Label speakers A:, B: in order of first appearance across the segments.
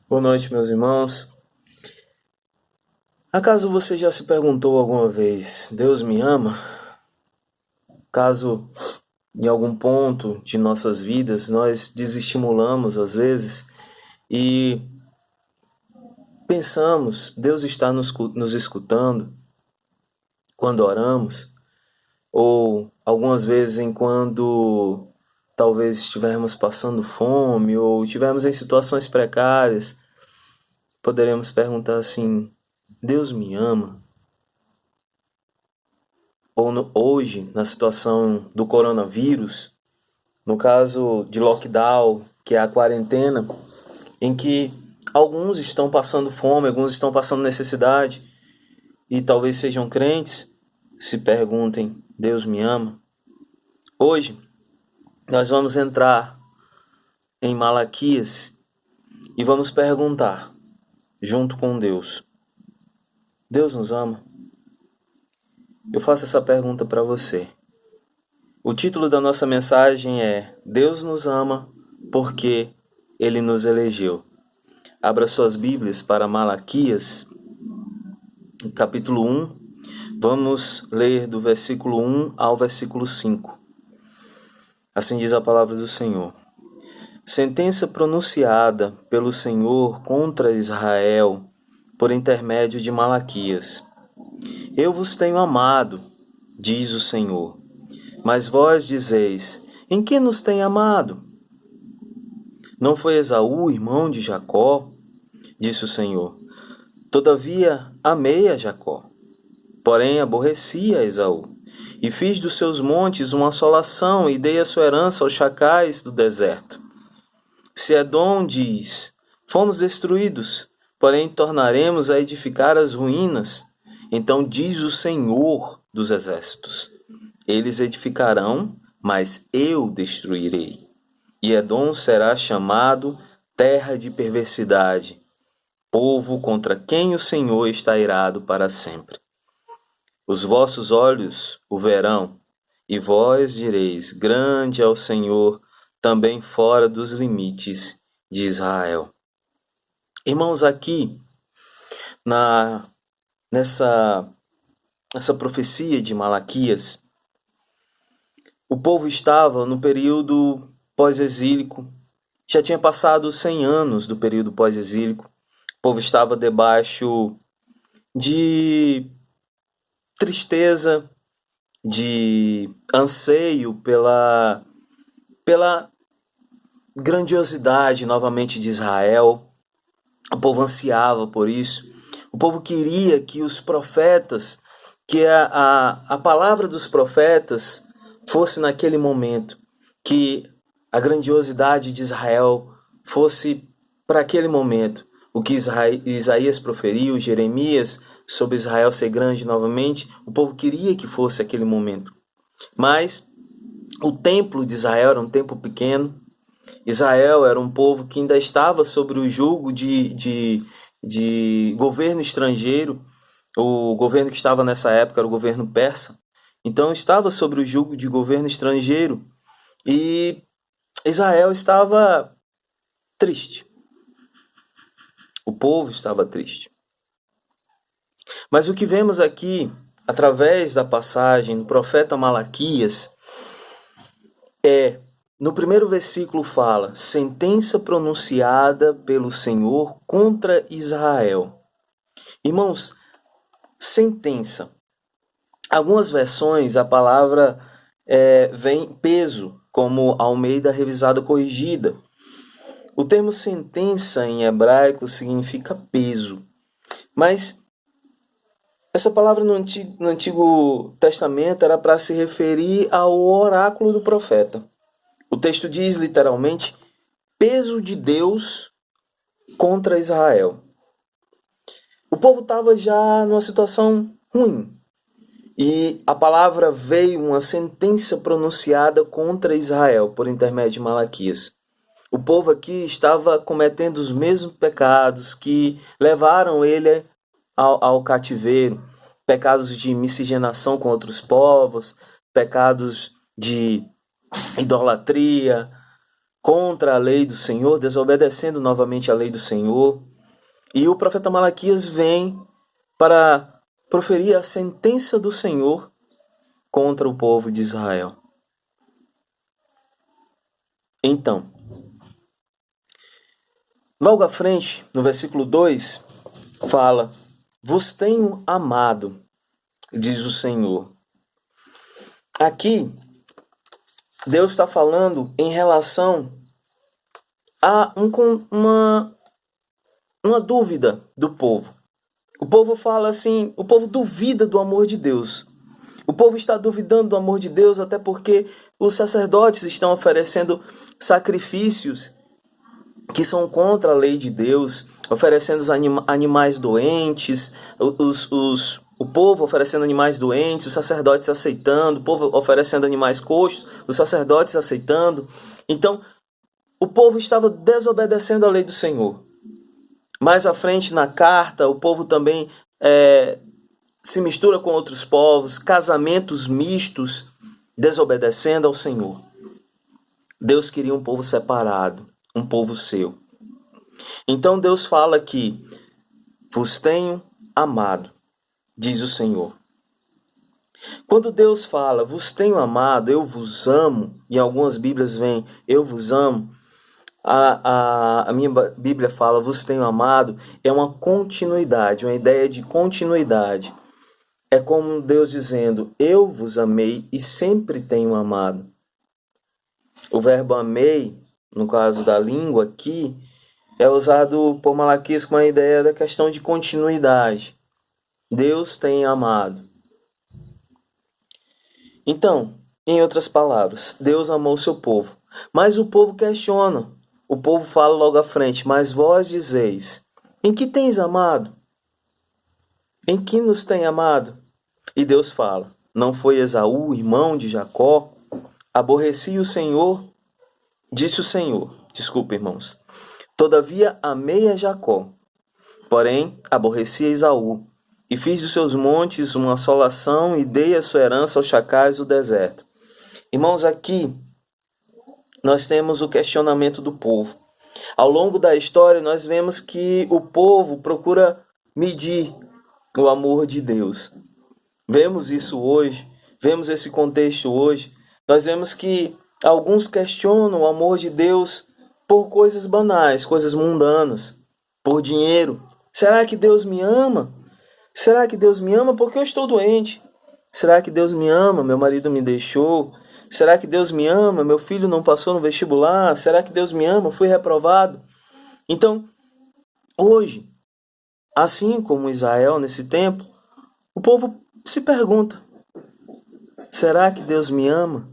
A: Boa noite, meus irmãos. Acaso você já se perguntou alguma vez, Deus me ama? Caso em algum ponto de nossas vidas nós desestimulamos às vezes e pensamos, Deus está nos escutando quando oramos, ou algumas vezes quando talvez estivermos passando fome ou estivermos em situações precárias, poderemos perguntar assim: Deus me ama? Ou hoje, na situação do coronavírus, no caso de lockdown, que é a quarentena, em que alguns estão passando fome, alguns estão passando necessidade, e talvez sejam crentes, se perguntem: Deus me ama? Hoje, nós vamos entrar em Malaquias e vamos perguntar, junto com Deus: Deus nos ama? Eu faço essa pergunta para você. O título da nossa mensagem é Deus nos ama porque Ele nos elegeu. Abra suas Bíblias para Malaquias, capítulo 1. Vamos ler do versículo 1 ao versículo 5. Assim diz a palavra do Senhor. Sentença pronunciada pelo Senhor contra Israel por intermédio de Malaquias. Eu vos tenho amado, diz o Senhor. Mas vós dizeis, em que nos tem amado? Não foi Esaú, irmão de Jacó? Disse o Senhor. Todavia amei a Jacó, porém aborreci a Esaú. E fiz dos seus montes uma assolação e dei a sua herança aos chacais do deserto. Se Edom diz, fomos destruídos, porém tornaremos a edificar as ruínas, então diz o Senhor dos exércitos. Eles edificarão, mas eu destruirei. E Edom será chamado terra de perversidade, povo contra quem o Senhor está irado para sempre. Os vossos olhos o verão, e vós direis, grande é o Senhor, também fora dos limites de Israel. Irmãos, aqui, nessa profecia de Malaquias, o povo estava no período pós-exílico, já tinha passado 100 anos do período pós-exílico, o povo estava debaixo de tristeza, de anseio pela grandiosidade novamente de Israel. O povo ansiava por isso. O povo queria que os profetas, que a palavra dos profetas fosse naquele momento, que a grandiosidade de Israel fosse para aquele momento. O que Isaías proferiu, Jeremias, sobre Israel ser grande novamente, o povo queria que fosse aquele momento. Mas o templo de Israel era um templo pequeno. Israel era um povo que ainda estava sobre o jugo de governo estrangeiro. O governo que estava nessa época era o governo persa. Então estava sobre o jugo de governo estrangeiro e Israel estava triste. O povo estava triste. Mas o que vemos aqui, através da passagem do profeta Malaquias, no primeiro versículo fala, sentença pronunciada pelo Senhor contra Israel. Irmãos, sentença. Algumas versões a palavra vem peso, como Almeida Revisada Corrigida. O termo sentença em hebraico significa peso, mas essa palavra no Antigo Testamento era para se referir ao oráculo do profeta. O texto diz literalmente, peso de Deus contra Israel. O povo estava já numa situação ruim. E a palavra veio, uma sentença pronunciada contra Israel, por intermédio de Malaquias. O povo aqui estava cometendo os mesmos pecados que levaram ele ao cativeiro. Pecados de miscigenação com outros povos, pecados de idolatria, contra a lei do Senhor, desobedecendo novamente a lei do Senhor. E o profeta Malaquias vem para proferir a sentença do Senhor contra o povo de Israel. Então, logo à frente, no versículo 2, fala: vos tenho amado, diz o Senhor. Aqui, Deus está falando em relação a uma dúvida do povo. O povo fala assim, o povo duvida do amor de Deus. O povo está duvidando do amor de Deus, até porque os sacerdotes estão oferecendo sacrifícios que são contra a lei de Deus, oferecendo os animais doentes, o povo oferecendo animais doentes, os sacerdotes aceitando, o povo oferecendo animais coxos, os sacerdotes aceitando. Então, o povo estava desobedecendo a lei do Senhor. Mais à frente na carta, o povo também se mistura com outros povos, casamentos mistos, desobedecendo ao Senhor. Deus queria um povo separado, um povo seu. Então Deus fala que vos tenho amado, diz o Senhor. Quando Deus fala, vos tenho amado, eu vos amo, e algumas Bíblias vêm, eu vos amo, a minha Bíblia fala, vos tenho amado, é uma continuidade, uma ideia de continuidade. É como Deus dizendo, eu vos amei e sempre tenho amado. O verbo amei, no caso da língua aqui, é usado por Malaquias com a ideia da questão de continuidade. Deus tem amado. Então, em outras palavras, Deus amou o seu povo. Mas o povo questiona. O povo fala logo à frente, mas vós dizeis, em que tens amado? Em que nos tem amado? E Deus fala, não foi Esaú, irmão de Jacó? Aborreci o Senhor, disse o Senhor. Desculpa, irmãos. Todavia amei a Jacó, porém aborreci a Esaú, e fiz dos seus montes uma assolação e dei a sua herança aos chacais do deserto. Irmãos, aqui nós temos o questionamento do povo. Ao longo da história, nós vemos que o povo procura medir o amor de Deus. Vemos isso hoje, vemos esse contexto hoje. Nós vemos que alguns questionam o amor de Deus por coisas banais, coisas mundanas, por dinheiro. Será que Deus me ama? Será que Deus me ama porque eu estou doente? Será que Deus me ama? Meu marido me deixou. Será que Deus me ama? Meu filho não passou no vestibular. Será que Deus me ama? Fui reprovado. Então, hoje, assim como Israel nesse tempo, o povo se pergunta, será que Deus me ama?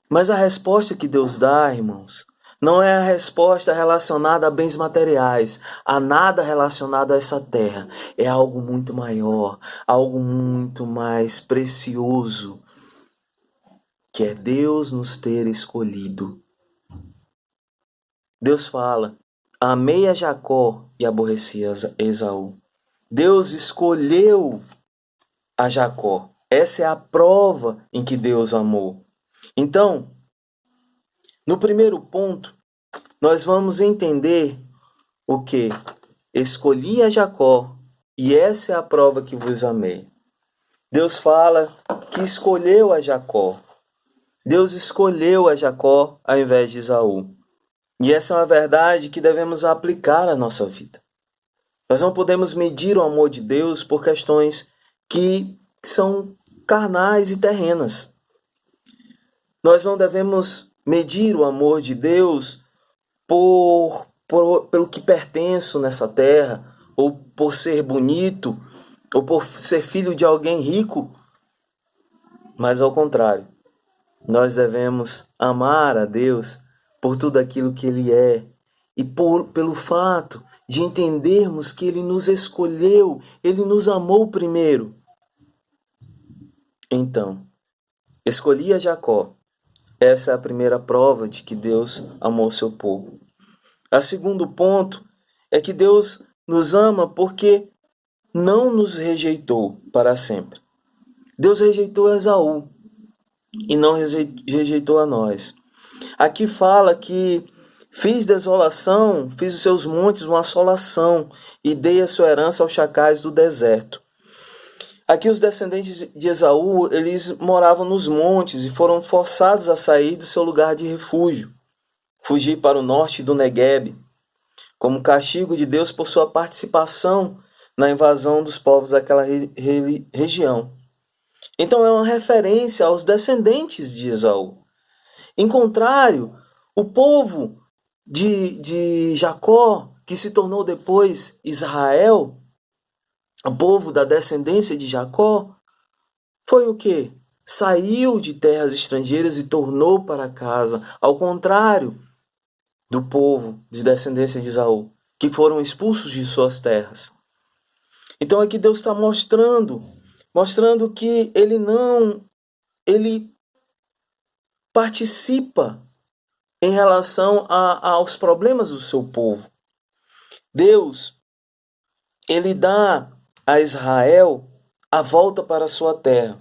A: Mas a resposta que Deus dá, irmãos, não é a resposta relacionada a bens materiais, a nada relacionado a essa terra. É algo muito maior, algo muito mais precioso, que é Deus nos ter escolhido. Deus fala, amei a Jacó e aborreci a Esaú. Deus escolheu a Jacó. Essa é a prova em que Deus amou. Então, no primeiro ponto, nós vamos entender o que? Escolhi a Jacó e essa é a prova que vos amei. Deus fala que escolheu a Jacó. Deus escolheu a Jacó ao invés de Esaú. E essa é uma verdade que devemos aplicar à nossa vida. Nós não podemos medir o amor de Deus por questões que são carnais e terrenas. Nós não devemos medir o amor de Deus pelo que pertenço nessa terra, ou por ser bonito, ou por ser filho de alguém rico. Mas ao contrário, nós devemos amar a Deus por tudo aquilo que Ele é e pelo fato de entendermos que Ele nos escolheu, Ele nos amou primeiro. Então, escolhi a Jacó. Essa é a primeira prova de que Deus amou seu povo. O segundo ponto é que Deus nos ama porque não nos rejeitou para sempre. Deus rejeitou Esaú e não rejeitou a nós. Aqui fala que Fiz desolação, fiz os seus montes uma assolação, e dei a sua herança aos chacais do deserto. Aqui os descendentes de Esaú, eles moravam nos montes e foram forçados a sair do seu lugar de refúgio, fugir para o norte do Neguebe, como castigo de Deus por sua participação na invasão dos povos daquela região. Então é uma referência aos descendentes de Esaú. Em contrário, o povo de Jacó, que se tornou depois Israel, o povo da descendência de Jacó, foi o quê? Saiu de terras estrangeiras e tornou para casa, ao contrário do povo de descendência de Esaú, que foram expulsos de suas terras. Então aqui Deus está mostrando que ele participa em relação aos problemas do seu povo. Deus, ele dá a Israel a volta para a sua terra.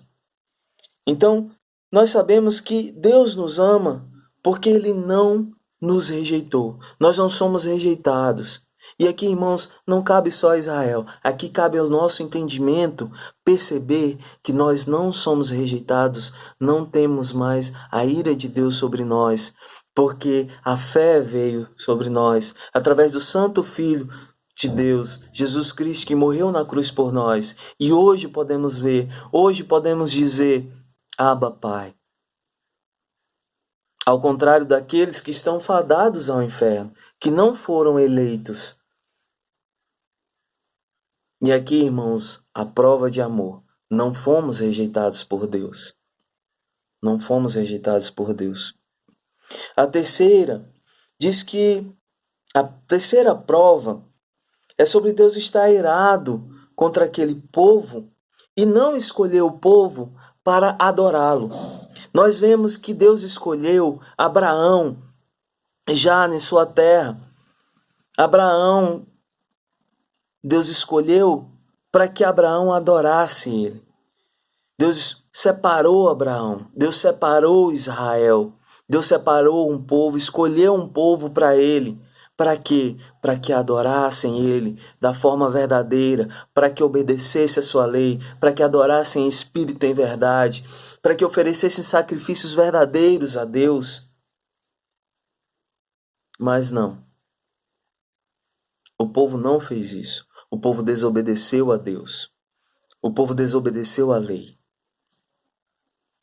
A: Então, nós sabemos que Deus nos ama porque ele não nos rejeitou. Nós não somos rejeitados. E aqui, irmãos, não cabe só a Israel. Aqui cabe ao nosso entendimento perceber que nós não somos rejeitados, não temos mais a ira de Deus sobre nós, porque a fé veio sobre nós através do Santo Filho de Deus, Jesus Cristo, que morreu na cruz por nós. E hoje podemos ver, hoje podemos dizer: Abba, Pai. Ao contrário daqueles que estão fadados ao inferno, que não foram eleitos. E aqui, irmãos, a prova de amor. Não fomos rejeitados por Deus. Não fomos rejeitados por Deus. A terceira diz que a terceira prova é sobre Deus estar irado contra aquele povo e não escolher o povo para adorá-lo. Nós vemos que Deus escolheu Abraão já em sua terra. Abraão, Deus escolheu para que Abraão adorasse ele. Deus separou Abraão, Deus separou Israel, Deus separou um povo, escolheu um povo para ele. Para quê? Para que adorassem ele da forma verdadeira, para que obedecessem a sua lei, para que adorassem em espírito e em verdade, para que oferecessem sacrifícios verdadeiros a Deus. Mas não. O povo não fez isso. O povo desobedeceu a Deus. O povo desobedeceu a lei.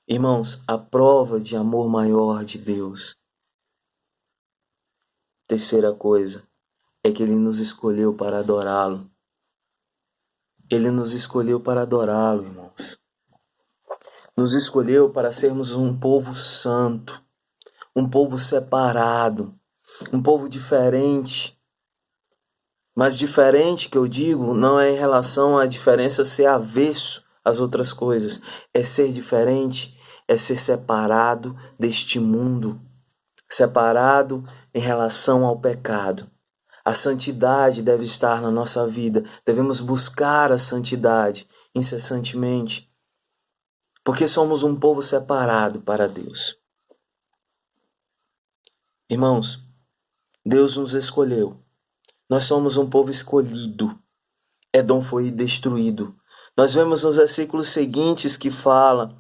A: Irmãos, a prova de amor maior de Deus. Terceira coisa é que ele nos escolheu para adorá-lo. Ele nos escolheu para adorá-lo, irmãos. Nos escolheu para sermos um povo santo, um povo separado, um povo diferente. Mas diferente, que eu digo, não é em relação à diferença ser avesso às outras coisas. É ser diferente, é ser separado deste mundo. Separado em relação ao pecado. A santidade deve estar na nossa vida. Devemos buscar a santidade incessantemente. Porque somos um povo separado para Deus. Irmãos, Deus nos escolheu. Nós somos um povo escolhido. Edom foi destruído. Nós vemos nos versículos seguintes que fala: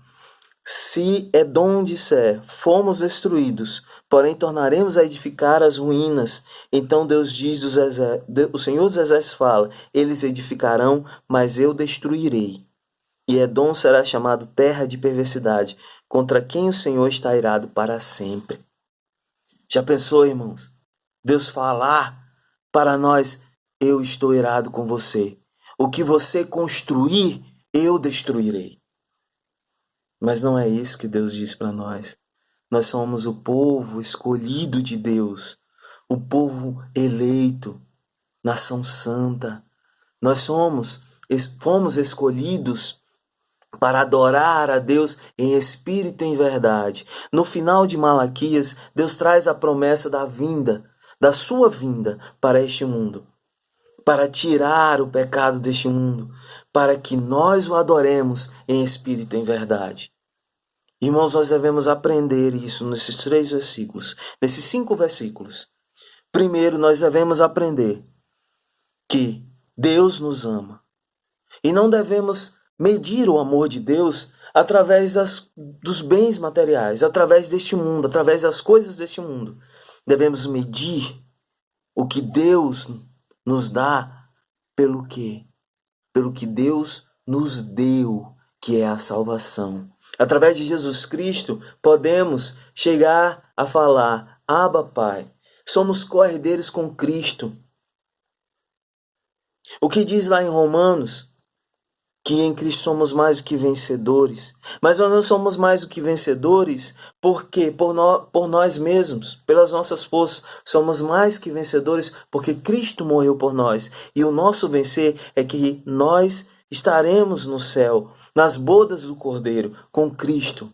A: se Edom disser, fomos destruídos, porém tornaremos a edificar as ruínas. Então Deus diz, o Senhor dos Exércitos fala: eles edificarão, mas eu destruirei. E Edom será chamado terra de perversidade, contra quem o Senhor está irado para sempre. Já pensou, irmãos? Deus falar para nós: eu estou irado com você. O que você construir, eu destruirei. Mas não é isso que Deus diz para nós. Nós somos o povo escolhido de Deus, o povo eleito, nação santa. Nós fomos escolhidos para adorar a Deus em espírito e em verdade. No final de Malaquias, Deus traz a promessa da vinda, da sua vinda para este mundo, para tirar o pecado deste mundo, para que nós o adoremos em espírito e em verdade. Irmãos, nós devemos aprender isso nesses 3 versículos, nesses 5 versículos. Primeiro, nós devemos aprender que Deus nos ama. E não devemos medir o amor de Deus através dos bens materiais, através deste mundo, através das coisas deste mundo. Devemos medir o que Deus nos dá pelo quê? Pelo que Deus nos deu, que é a salvação. Através de Jesus Cristo, podemos chegar a falar: Abba, Pai, somos co-herdeiros com Cristo. O que diz lá em Romanos? Que em Cristo somos mais do que vencedores. Mas nós não somos mais do que vencedores porque por nós mesmos, pelas nossas forças, somos mais que vencedores porque Cristo morreu por nós. E o nosso vencer é que nós estaremos no céu, nas bodas do Cordeiro, com Cristo.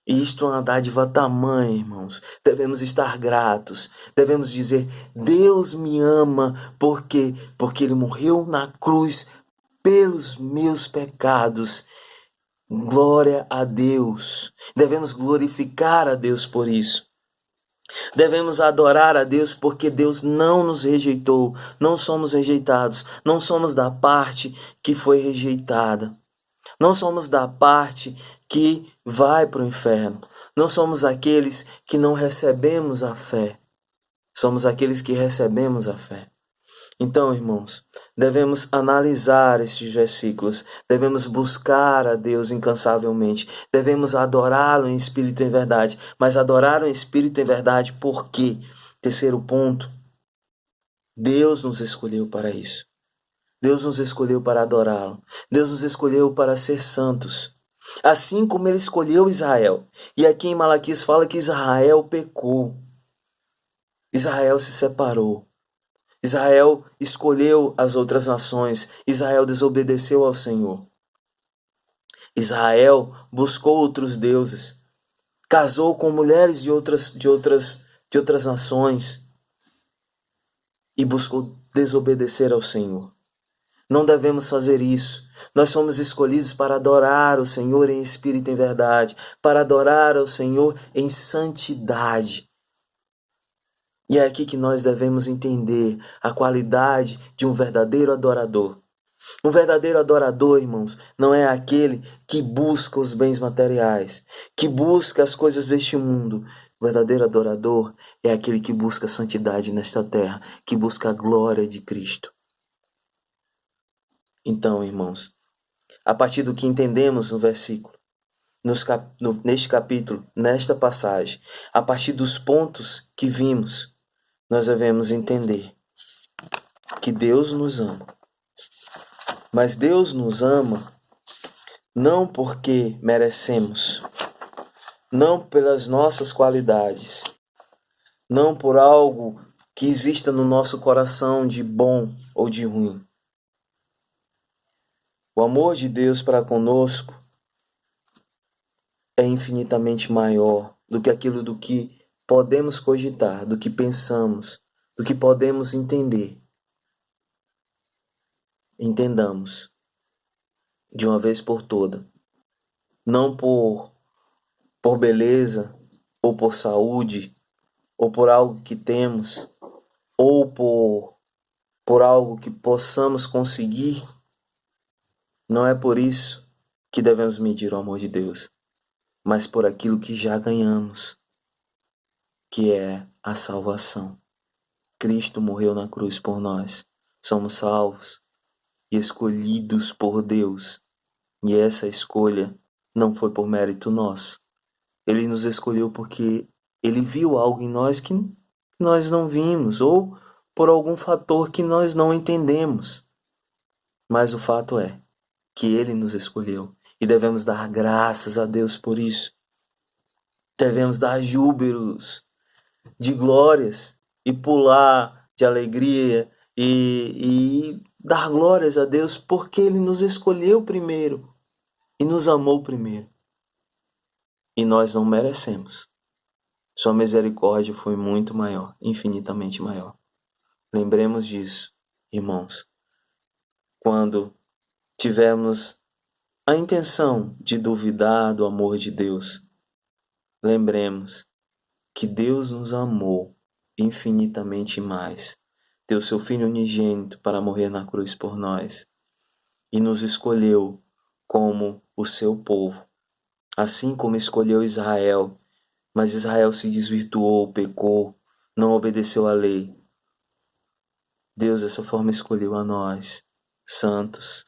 A: E isto é uma dádiva tamanha, irmãos. Devemos estar gratos. Devemos dizer: Deus me ama porque Ele morreu na cruz pelos meus pecados. Glória a Deus. Devemos glorificar a Deus por isso. Devemos adorar a Deus porque Deus não nos rejeitou. Não somos rejeitados. Não somos da parte que foi rejeitada. Não somos da parte que vai para o inferno. Não somos aqueles que não recebemos a fé. Somos aqueles que recebemos a fé. Então, irmãos, devemos analisar estes versículos, devemos buscar a Deus incansavelmente, devemos adorá-lo em espírito e em verdade. Mas adorá-lo em espírito e em verdade por quê? Terceiro ponto, Deus nos escolheu para isso. Deus nos escolheu para adorá-lo. Deus nos escolheu para ser santos. Assim como ele escolheu Israel. E aqui em Malaquias fala que Israel pecou. Israel se separou. Israel escolheu as outras nações. Israel desobedeceu ao Senhor. Israel buscou outros deuses. Casou com mulheres de outras nações. E buscou desobedecer ao Senhor. Não devemos fazer isso. Nós somos escolhidos para adorar o Senhor em espírito e em verdade. Para adorar ao Senhor em santidade. E é aqui que nós devemos entender a qualidade de um verdadeiro adorador. Um verdadeiro adorador, irmãos, não é aquele que busca os bens materiais, que busca as coisas deste mundo. O verdadeiro adorador é aquele que busca a santidade nesta terra, que busca a glória de Cristo. Então, irmãos, a partir do que entendemos no versículo, neste capítulo, nesta passagem, a partir dos pontos que vimos, nós devemos entender que Deus nos ama. Mas Deus nos ama não porque merecemos, não pelas nossas qualidades, não por algo que exista no nosso coração de bom ou de ruim. O amor de Deus para conosco é infinitamente maior do que aquilo do que podemos cogitar, do que pensamos, do que podemos entender. Entendamos, de uma vez por toda, não por beleza, ou por saúde, ou por algo que temos, ou por algo que possamos conseguir. Não é por isso que devemos medir o amor de Deus, mas por aquilo que já ganhamos, que é a salvação. Cristo morreu na cruz por nós. Somos salvos e escolhidos por Deus. E essa escolha não foi por mérito nosso. Ele nos escolheu porque Ele viu algo em nós que nós não vimos, ou por algum fator que nós não entendemos. Mas o fato é que Ele nos escolheu e devemos dar graças a Deus por isso. Devemos dar júbilos de glórias e pular de alegria e dar glórias a Deus porque Ele nos escolheu primeiro e nos amou primeiro. E nós não merecemos. Sua misericórdia foi muito maior, infinitamente maior. Lembremos disso, irmãos. Quando tivermos a intenção de duvidar do amor de Deus, lembremos que Deus nos amou infinitamente mais. Deu seu Filho unigênito para morrer na cruz por nós e nos escolheu como o seu povo, assim como escolheu Israel. Mas Israel se desvirtuou, pecou, não obedeceu à lei. Deus dessa forma escolheu a nós, santos,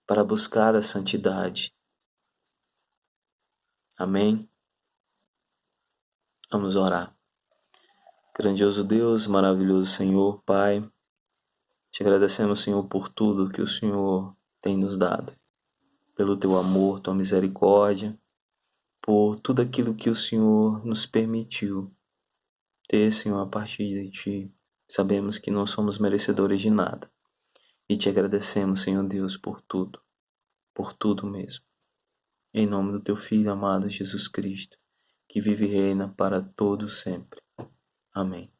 A: para buscar a santidade. Amém? Vamos orar. Grandioso Deus, maravilhoso Senhor, Pai, te agradecemos, Senhor, por tudo que o Senhor tem nos dado, pelo teu amor, tua misericórdia, por tudo aquilo que o Senhor nos permitiu ter, Senhor, a partir de ti. Sabemos que não somos merecedores de nada e te agradecemos, Senhor Deus, por tudo mesmo. Em nome do teu Filho amado Jesus Cristo, que vive e reina para todos sempre. Amém.